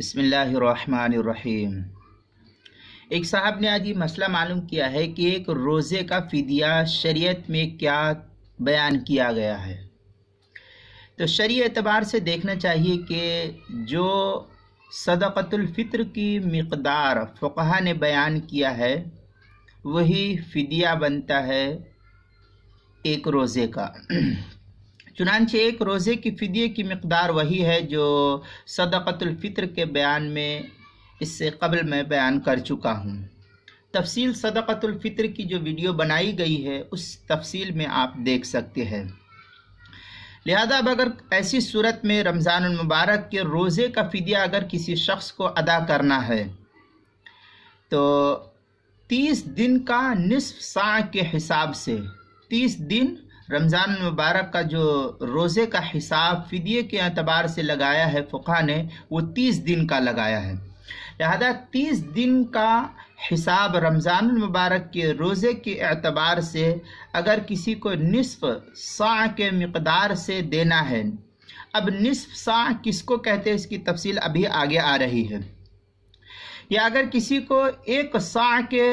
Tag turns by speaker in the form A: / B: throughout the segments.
A: بسم اللہ الرحمن الرحیم۔ ایک صاحب نے آج یہ مسئلہ معلوم کیا ہے کہ ایک روزے کا فدیہ شریعت میں کیا بیان کیا گیا ہے۔ تو شرعی اعتبار سے دیکھنا چاہیے کہ جو صدقۃ الفطر کی مقدار فقہا نے بیان کیا ہے وہی فدیہ بنتا ہے ایک روزے کا۔ چنانچہ ایک روزے کی فدیے کی مقدار وہی ہے جو صدقۃ الفطر کے بیان میں اس سے قبل میں بیان کر چکا ہوں۔ تفصیل صدقۃ الفطر کی جو ویڈیو بنائی گئی ہے اس تفصیل میں آپ دیکھ سکتے ہیں۔ لہذا اب اگر ایسی صورت میں رمضان المبارک کے روزے کا فدیہ اگر کسی شخص کو ادا کرنا ہے تو 30 دن کا نصف ساع کے حساب سے 30 دن رمضان المبارک کا جو روزے کا حساب فدیے کے اعتبار سے لگایا ہے فقہا نے وہ 30 دن کا لگایا ہے۔ لہذا 30 دن کا حساب رمضان المبارک کے روزے کے اعتبار سے اگر کسی کو نصف ساع کے مقدار سے دینا ہے، اب نصف ساع کس کو کہتے ہیں اس کی تفصیل ابھی آگے آ رہی ہے، یا اگر کسی کو ایک ساع کے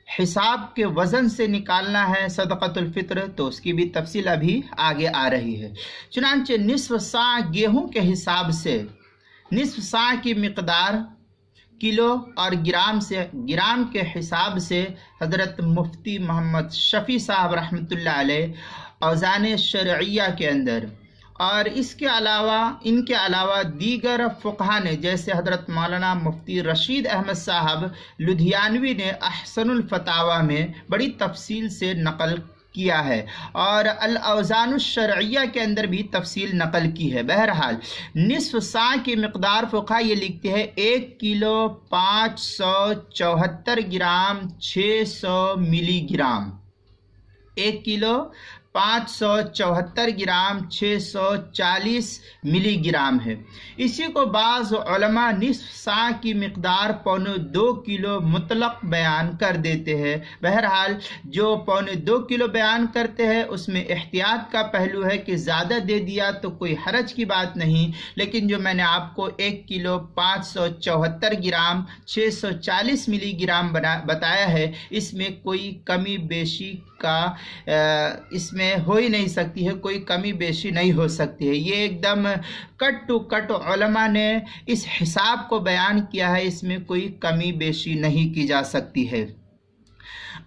A: حساب کے وزن سے نکالنا ہے صدقۃ الفطر تو اس کی بھی تفصیل ابھی آگے آ رہی ہے۔ چنانچہ نصف ساع گیہوں کے حساب سے نصف ساع کی مقدار کلو اور گرام کے حساب سے حضرت مفتی محمد شفیع صاحب رحمۃ اللہ علیہ اوزان شرعیہ کے اندر اور ان کے علاوہ دیگر فقہا نے جیسے حضرت مولانا مفتی رشید احمد صاحب لدھیانوی نے احسن الفتاوی میں بڑی تفصیل سے نقل کیا ہے اور الاوزان الشرعیہ کے اندر بھی تفصیل نقل کی ہے۔ بہرحال نصف ساع کی مقدار فقہا یہ لکھتے ہیں 1 کلو 574 گرام 600 ملی گرام، 1 کلو 574 گرام 640 ملی گرام ہے۔ اسی کو بعض علماء نصف ساع کی مقدار 1.25 کلو مطلق بیان کر دیتے ہیں۔ بہرحال جو 1.25 کلو بیان کرتے ہیں اس میں احتیاط کا پہلو ہے کہ زیادہ دے دیا تو کوئی حرج کی بات نہیں، لیکن جو میں نے آپ کو 1 کلو 574 گرام 640 ملی گرام بتایا ہے اس میں کوئی کمی بیشی کا اس میں ہو ہی نہیں سکتی ہے، کوئی کمی بیشی نہیں ہو سکتی ہے۔ یہ ایک دم کٹ ٹو کٹ علماء نے اس حساب کو بیان کیا ہے، اس میں کوئی کمی بیشی نہیں کی جا سکتی ہے۔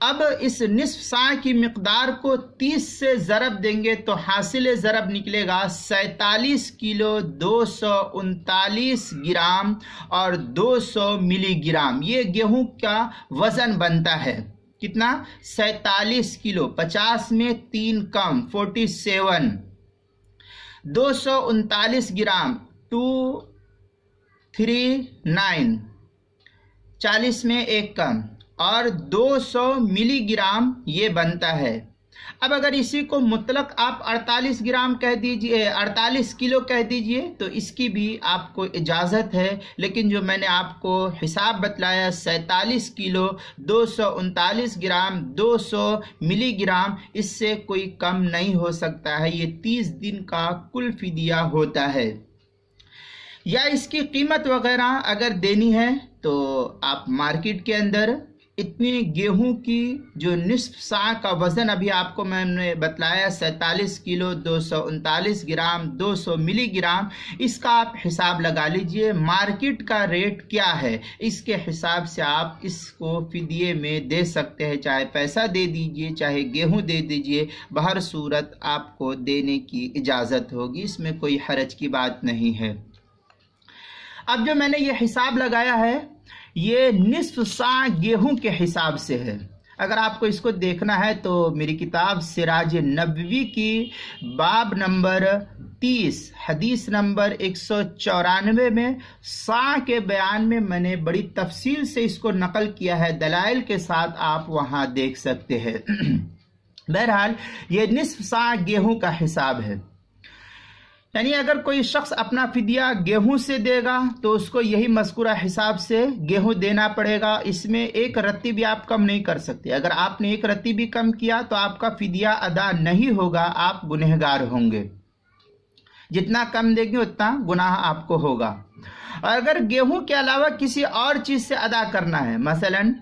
A: اب اس نصف ساع کی مقدار کو 30 سے ضرب دیں گے تو حاصل ضرب نکلے گا 47 کلو 239 گرام اور 200 ملی گرام۔ یہ گیہوں کا وزن بنتا ہے کتنا؟ 47 کلو، 50 میں 3 کم 47، 239 گرام 239، 40 میں 1 کم اور 200 ملی گرام یہ بنتا ہے۔ اب اگر اسی کو مطلق آپ 48 گرام کہہ دیجئے، 48 کلو کہہ دیجئے تو اس کی بھی آپ کو اجازت ہے، لیکن جو میں نے آپ کو حساب بتلایا 47 کلو 239 گرام 200 ملی گرام اس سے کوئی کم نہیں ہو سکتا ہے، یہ 30 دن کا کل فدیہ ہوتا ہے۔ یا اس کی قیمت وغیرہ اگر دینی ہے تو آپ مارکیٹ کے اندر اتنی گیہوں کی جو نصف ساع کا وزن ابھی آپ کو میں نے بتلایا 47 کلو 239 گرام 200 ملی گرام، اس کا آپ حساب لگا لیجئے مارکیٹ کا ریٹ کیا ہے، اس کے حساب سے آپ اس کو فدیے میں دے سکتے ہیں، چاہے پیسہ دے دیجئے چاہے گیہوں دے دیجئے، بہر صورت آپ کو دینے کی اجازت ہوگی، اس میں کوئی حرج کی بات نہیں ہے۔ اب جو میں نے یہ حساب لگایا ہے یہ نصف ساع گیہوں کے حساب سے ہے۔ اگر آپ کو اس کو دیکھنا ہے تو میری کتاب سراج نبوی کی باب نمبر 30 حدیث نمبر 194 میں ساع کے بیان میں میں نے بڑی تفصیل سے اس کو نقل کیا ہے، دلائل کے ساتھ آپ وہاں دیکھ سکتے ہیں۔ بہرحال یہ نصف ساع گیہوں کا حساب ہے، یعنی اگر کوئی شخص اپنا فدیہ گیہوں سے دے گا تو اس کو یہی مذکورہ حساب سے گیہوں دینا پڑے گا، اس میں ایک رتی بھی آپ کم نہیں کر سکتے۔ اگر آپ نے ایک رتی بھی کم کیا تو آپ کا فدیہ ادا نہیں ہوگا، آپ گنہگار ہوں گے۔ جتنا کم دیں گے اتنا گناہ آپ کو ہوگا۔ और अगर गेहूं के अलावा किसी और चीज़ से अदा करना है, मसलन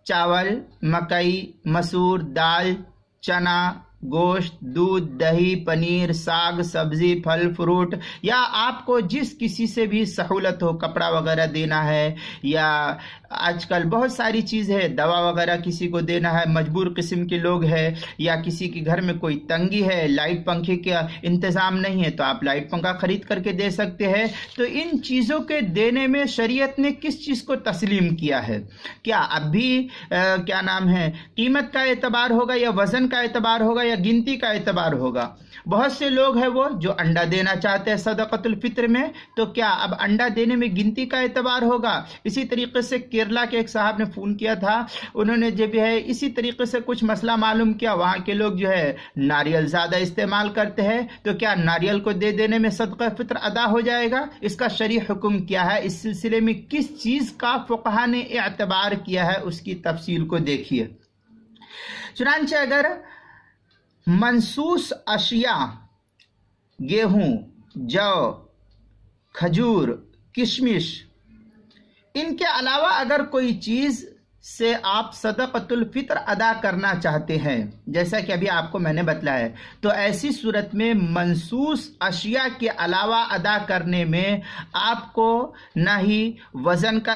A: चावल, मकई, मसूर, दाल, चना, गोश्त, दूध, दही, पनीर, साग, सब्जी, फल, फ्रूट, या आपको जिस किसी से भी सहूलत हो, कपड़ा वगैरह देना है, या आजकल बहुत सारी चीज़ है, दवा वगैरह किसी को देना है, मजबूर किस्म के लोग हैं, या किसी के घर में कोई तंगी है, लाइट पंखे का इंतज़ाम नहीं है, तो आप लाइट पंखा खरीद करके दे सकते हैं। तो इन चीज़ों के देने में शरीयत ने किस चीज़ को तस्लीम किया है? क्या अब भी क्या नाम है, कीमत का एतबार होगा, या वज़न का एतबार होगा, या गिनती का एतबार होगा? बहुत से लोग हैं वो जो अंडा देना चाहते हैं सदक़तुल फित्र में, तो क्या अब अंडा देने में गिनती का एतबार होगा? इसी तरीके से केरला के एक साहब ने फ़ोन किया था, उन्होंने जब है इसी तरीके से कुछ मसला मालूम किया, वहाँ के लोग जो है नारियल ज़्यादा इस्तेमाल करते हैं, तो क्या नारियल को दे देने में सदक़ा फित्र अदा हो जाएगा? इसका शरई हुक्म क्या है? इस सिलसिले में किस चीज़ का फ़ुक़हा ने एतबार किया है, उसकी तफसील को देखिए। चुनांचे अगर मनसूस अशिया गेहूं, जौ, खजूर, किशमिश, इनके अलावा अगर कोई चीज़ से आप सदक़तुल फित्र अदा करना चाहते हैं, जैसा कि अभी आपको मैंने बतलाया, तो ऐसी सूरत में मनसूस अशिया के अलावा अदा करने में आपको नहीं वज़न का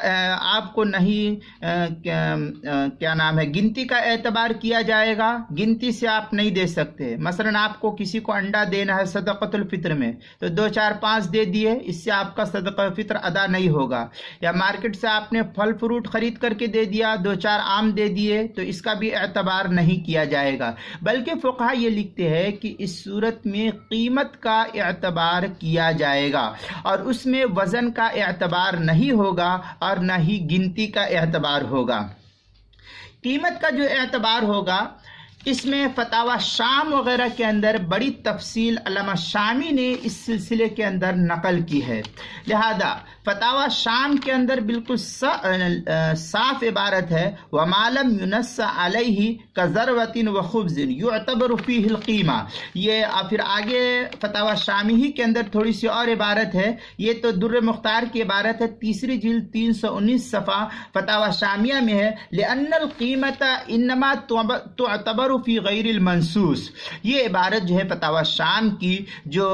A: आपको नहीं क्या नाम है, गिनती का एतबार किया जाएगा। गिनती से आप नहीं दे सकते। मसलन आपको किसी को अंडा देना है सदक़तुल फित्र में, तो 2, 4, 5 दे दिए, इससे आपका सदक़ा फित्र अदा नहीं होगा। या मार्केट से आपने फल फ्रूट खरीद करके दे दिया, 2, 4 आम दे दिए, तो इसका भी एतबार नहीं किया जाएगा। बल्कि फुक़हा ये लिखते हैं कि इस सूरत में कीमत का एतबार किया जाएगा, और उसमें वज़न का एतबार नहीं होगा और न ही गिनती का एतबार होगा। कीमत का जो एतबार होगा, इसमें फतावा शाम वगैरह के अंदर बड़ी तफसील अल्लामा शामी ने इस सिलसिले के अंदर नकल की है। लिहाजा फतावा शाम के अंदर बिल्कुल साफ इबारत है, वमालम युनस्सा अलैहि कज़रवतिन व खुब्ज़िन युअतबर फ़ीहिल क़ीमा। ये फिर आगे फतावा शामी ही के अंदर थोड़ी सी और इबारत है, ये तो दुर्र मुख्तार की इबारत है, तीसरी जिल्द 319 सफ़ा फतावा शामिया में है, लिअन्नल क़ीमत इन्नमा तुअतबर फ़ी गैरिल मनसूस। ये इबारत जो है फतावा शाम की, जो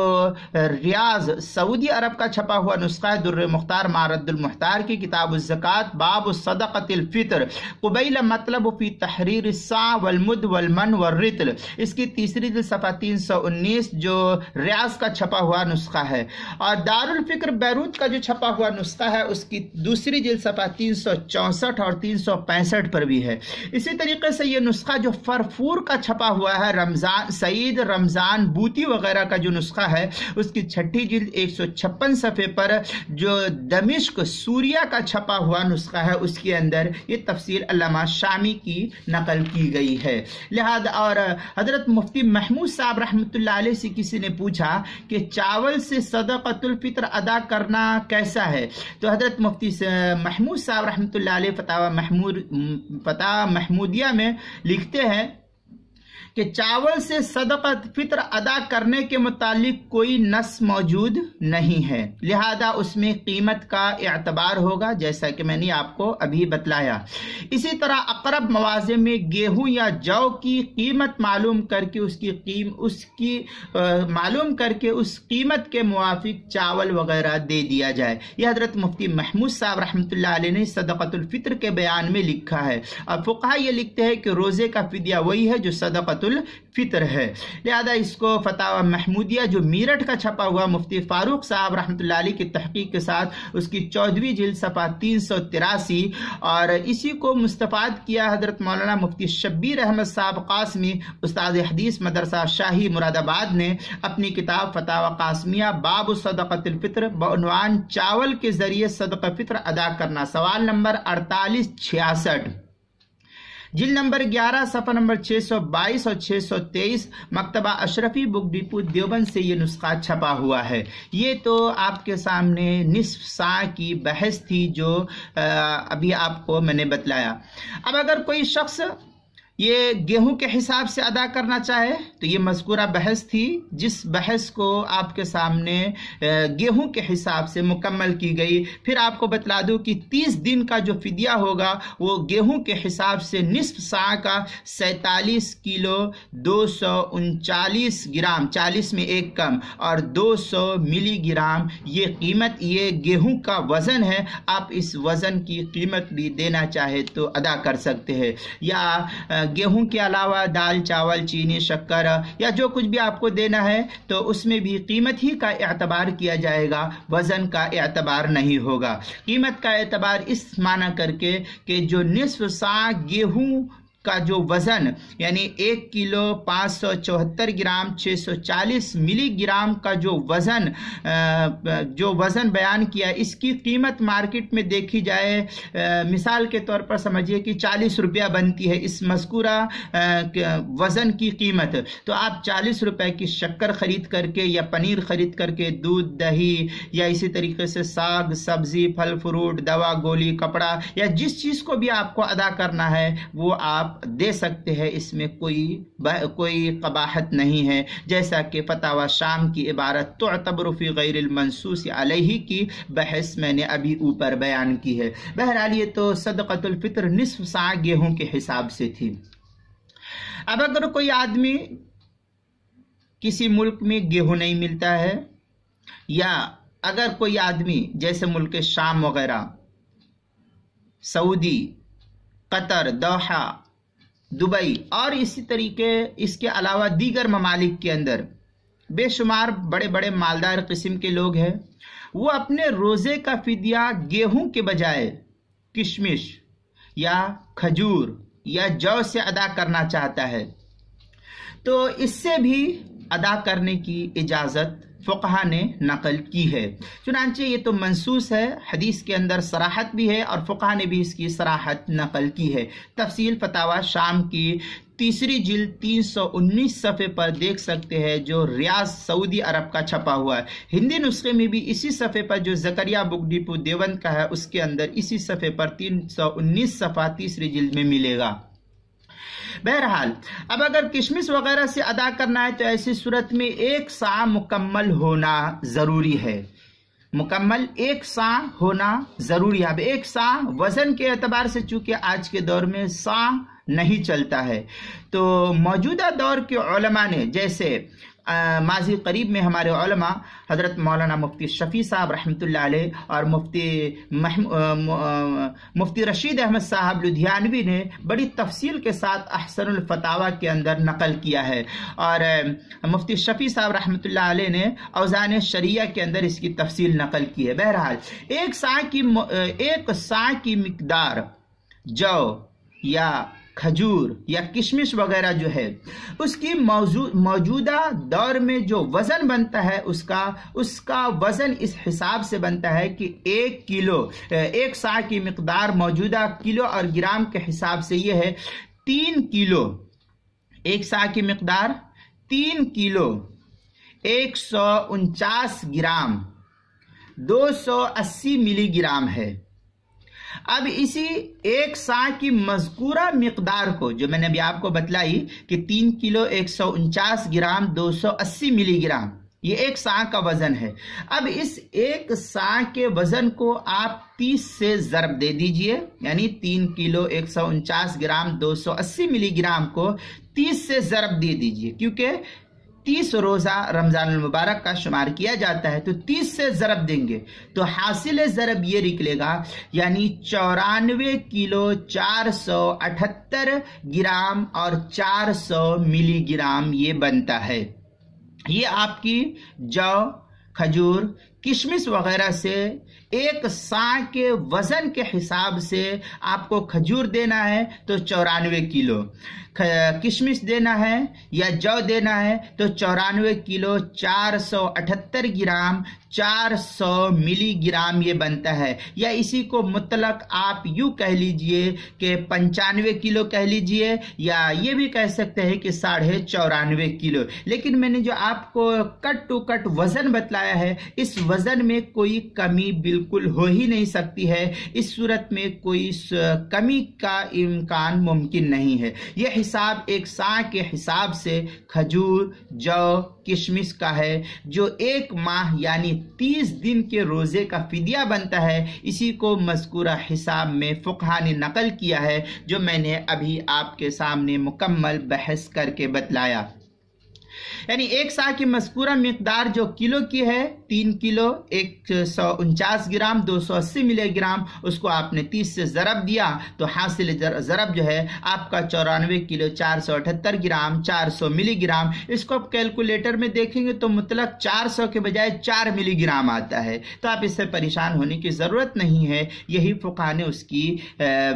A: रियाज सऊदी अरब का छपा हुआ नुस्खा है, दुर्र मुख्तार मारद्दुल मुख्तार की किताब ज़कात बाब सदक़तुल फित्र क़ुबैल मतलब फ़ी तहरीर सा वल मुद वल मन वल रितल, इसकी तीसरी जिल्द सफ़ा 319 जो रियाज का छपा हुआ नुस्खा है। और दारुल फ़िक्र बैरूत का जो छपा हुआ नुस्खा है, उसकी दूसरी जिल्द सफ़ा 364 और 365 पर भी है। इसी तरीके से ये नुस्खा जो फरफूर का छपा हुआ है, रमज़ान सईद रमज़ान बूती वगैरह का जो नुस्खा है, उसकी छठी जिल्द 156 सफ़े पर जो दमिश्क सूरिया का छपा हुआ नुस्खा है, उसके अंदर ये तफसील अल्लामा शामी की नकल की गई है। लिहाजा और हज़रत मुफ्ती महमूद साहब रहमतुल्लाह अलैह से किसी ने पूछा कि चावल से सदक़तुल फित्र अदा करना कैसा है, तो हज़रत मुफ्ती महमूद साहब रहमतुल्लाह अलैह फतावा महमूदिया में लिखते हैं कि चावल से सदक़त फित्र अदा करने के मुतालिक कोई नस मौजूद नहीं है, लिहाजा उसमें कीमत का एतबार होगा, जैसा कि मैंने आपको अभी बतलाया। इसी तरह अक़रब मवाज़े में गेहूं या जौ की कीमत मालूम करके मालूम करके उस कीमत के मुवाफिक चावल वगैरह दे दिया जाए। यह हज़रत मुफ्ती महमूद साहब रहमतुल्लाह अलैह ने सदक़तुल फित्र के बयान में लिखा है। और फुक़हा ये लिखते हैं कि रोज़े का फिदिया वही है जो सदक़तुल फित्र है। लिहाजा इसको फतावा महमूदिया जो मीरठ का छपा हुआ मुफ्ती फारूक साहब रहमतुल्लाह अलैह की तहकीक के साथ, उसकी 14वीं जिल्द सफ़ा 383, और इसी को मुस्तफ़ाद किया हज़रत मौलाना मुफ्ती शब्बीर अहमद साहब कासमी उस्ताद हदीस मदरसा शाही मुरादाबाद ने अपनी किताब फतावा कासमिया बाब सदक़तुल फित्र बउनवान चावल के जरिए सदक़ा फित्र अदा करना, सवाल नंबर 4866, जिल्द नंबर 11 सफ़ा नंबर 622 और 623, मकतबा अशरफी बुक डिपो देवबंद से ये नुस्खा छपा हुआ है। ये तो आपके सामने निस्फ सा की बहस थी जो अभी आपको मैंने बतलाया। अब अगर कोई शख्स ये गेहूं के हिसाब से अदा करना चाहे तो ये मज़कूरा बहस थी, जिस बहस को आपके सामने गेहूं के हिसाब से मुकम्मल की गई। फिर आपको बतला दूं कि 30 दिन का जो फिदिया होगा वो गेहूं के हिसाब से निस्फ सा का 47 किलो 239 ग्राम, 40 में एक कम, और 200 मिलीग्राम ये कीमत, ये गेहूं का वज़न है। आप इस वज़न की कीमत भी देना चाहे तो अदा कर सकते हैं, या गेहूं के अलावा दाल, चावल, चीनी, शक्कर या जो कुछ भी आपको देना है तो उसमें भी कीमत ही का एतबार किया जाएगा, वज़न का एतबार नहीं होगा। कीमत का एतबार इस माना करके कि जो निस्फ सा गेहूं का जो वज़न यानी 1 किलो 574 ग्राम 640 मिलीग्राम का जो वज़न बयान किया, इसकी कीमत मार्केट में देखी जाए, मिसाल के तौर पर समझिए कि 40 रुपया बनती है इस मज़कूरा वज़न की कीमत। तो आप 40 रुपए की शक्कर ख़रीद करके या पनीर ख़रीद करके, दूध, दही या इसी तरीके से साग, सब्ज़ी, फल फ्रूट, दवा, गोली, कपड़ा या जिस चीज़ को भी आपको अदा करना है वो आप दे सकते हैं। इसमें कोई कबाहत नहीं है, जैसा कि फतावा शाम की इबारत तुअतबर फी गैरिल मंसूस अलैहि की बहस मैंने अभी ऊपर बयान की है। बहरहाल ये तो सदक़तुल फितर निस्फ सा गेहूं के हिसाब से थी। अब अगर कोई आदमी किसी मुल्क में गेहूं नहीं मिलता है, या अगर कोई आदमी जैसे मुल्क शाम वगैरह, सऊदी, कतर, दोहा, दुबई और इसी तरीके इसके अलावा दीगर ममालिक के अंदर बेशुमार बड़े बड़े मालदार किस्म के लोग हैं, वो अपने रोज़े का फिदिया गेहूं के बजाय किशमिश या खजूर या जौ से अदा करना चाहता है, तो इससे भी अदा करने की इजाज़त फ़ुक़हा ने नकल की है। चुनांचे ये तो मंसूस है, हदीस के अंदर सराहत भी है और फ़ुक़हा ने भी इसकी सराहत नकल की है। तफसील फतावा शाम की 3री जिल्द 319 सफ़े पर देख सकते हैं, जो रियाज सऊदी अरब का छपा हुआ है। हिंदी नुस्खे में भी इसी सफ़े पर जो ज़करिया बुक डिपो देवबंद का है उसके अंदर इसी सफ़े पर 319 सफ़ा 3री जिल्द में मिलेगा। बहरहाल अब अगर किशमिश वगैरह से अदा करना है तो ऐसी सूरत में 1 सा मुकम्मल होना ज़रूरी है, मुकम्मल 1 सा होना ज़रूरी है। अब 1 सा वज़न के एतबार से चूँकि आज के दौर में सा नहीं चलता है, तो मौजूदा दौर के उलमा ने, जैसे माजी करीब में हमारे उलमा हज़रत मौलाना मुफ्ती शफ़ी साहब रहमतुल्लाह अलैह और मुफ्ती रशीद अहमद साहब लुधियानवी ने बड़ी तफसील के साथ अहसनुल फतावा के अंदर नकल किया है, और मुफ्ती शफ़ी साहब रहमतुल्लाह अलैह ने औज़ान शरिया के अंदर इसकी तफसील नकल की है। बहरहाल 1 सा की मिकदार जौ या खजूर या किशमिश वगैरह जो है उसकी मौजूदा दौर में जो वज़न बनता है उसका वज़न इस हिसाब से बनता है कि 1 सा की मिकदार मौजूदा किलो और ग्राम के हिसाब से ये है 3 किलो। 1 सा की मिकदार 3 किलो 149 ग्राम 280 मिलीग्राम है। अब इसी 1 सा की मज़कूरा मिक़दार को, जो मैंने अभी आपको बतलाई कि 3 किलो 149 ग्राम 280 मिलीग्राम, ये 1 सा का वज़न है। अब इस 1 सा के वज़न को आप 30 से ज़रब दे दीजिए, यानी 3 किलो 149 ग्राम 280 मिलीग्राम को 30 से ज़रब दे दीजिए, क्योंकि 30 रोज़ा रमज़ान मुबारक का शुमार किया जाता है, तो 30 से ज़रब देंगे तो हासिल ज़रब ये निकलेगा, यानी 94 किलो 478 ग्राम और 400 मिलीग्राम ये बनता है। ये आपकी जौ, खजूर, किशमिश वगैरह से 1 सा के वज़न के हिसाब से आपको खजूर देना है तो 94 किलो, किशमिश देना है या जौ देना है तो 94 किलो 478 ग्राम 400 मिलीग्राम ये बनता है। या इसी को मुतलक आप यूँ कह लीजिए कि 95 किलो कह लीजिए, या ये भी कह सकते हैं कि 94.5 किलो। लेकिन मैंने जो आपको कट टू कट वज़न बतलाया है, इस वज़न में कोई कमी बिल्कुल हो ही नहीं सकती है। इस सूरत में कोई कमी का इम्कान मुमकिन नहीं है। यह हिसाब एक सा के हिसाब से खजूर, जौ, किशमिश का है, जो 1 माह यानी 30 दिन के रोज़े का फिदिया बनता है। इसी को मज़कूरा हिसाब में फ़ुक़हा ने नकल किया है, जो मैंने अभी आपके सामने मुकम्मल बहस करके बतलाया। यानी 1 सा की मज़कूरा मिक़दार जो किलो की है, 3 किलो 149 ग्राम 280 मिलीग्राम, उसको आपने 30 से ज़रब दिया तो हासिल ज़रब जो है आपका 94 किलो 478 ग्राम 400 मिलीग्राम। इसको आप कैलकुलेटर में देखेंगे तो मुतलक 400 के बजाय 4 मिलीग्राम आता है। तो आप इससे परेशान होने की ज़रूरत नहीं है, यही फ़ुक़हा ने उसकी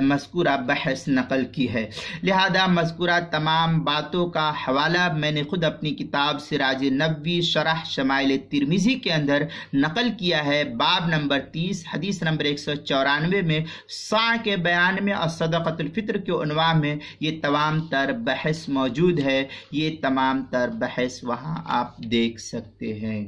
A: मज़कूरा बहस नकल की है। लिहाजा मज़कूरा तमाम बातों का हवाला मैंने ख़ुद अपनी किताब सिराज नबवी शरह शमाइल तिरमिज़ी के अंदर नकल किया है। बाब नंबर 30 हदीस नंबर 194 में सा के बयान में और सदक़तुल फ़ित्र के उन्वान में ये तमाम तर बहस मौजूद है। ये तमाम तर बहस वहाँ आप देख सकते हैं।